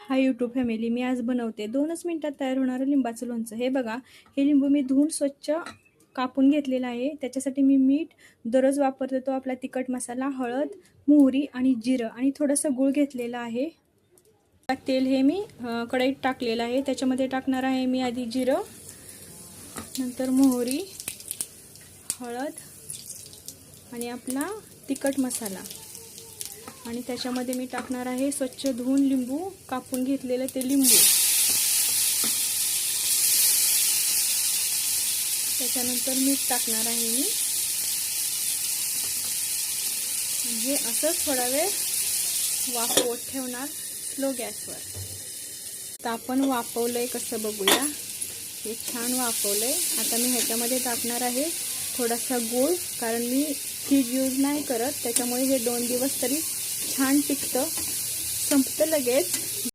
Hi YouTube family, मी आज बनवते 2च मिनिटात तयार होणारं लिंबाचं लोणचं। हे बघा, हे लिंबू मी धुवून स्वच्छ कापून घेतलेलं आहे। त्याच्यासाठी मी मीठ दररोज वापरते तो आपला तिखट मसाला, हळद, मोहरी आणि जिरं आणि थोडंसं गूळ घेतलेलं आहे। तेल हे मी कढईत टाकलेलं आहे। त्याच्यामध्ये टाकणार आहे मी आधी जिरं, नंतर मोहरी, हळद आणि आपला तिखट मसाला आणि त्याच्यामध्ये मी टाकणार आहे स्वच्छ धुवून लिंबू कापून घेतलेले ते लिंबू। त्याच्यानंतर मीठ टाकणार आहे मी, म्हणजे असंच थोडा वेळ वाफवत ठेवणार स्लो गॅसवर। तर आपण वाफवलंय कसं बघूया। हे छान वाफवलंय। आता मी ह्याच्यामध्ये टाकणार आहे थोडासा गूळ, कारण मी फ्रीज यूज नाही करत, त्याच्यामुळे हे 2 दिवस तरी छान टिकतं, संपतं लगेच।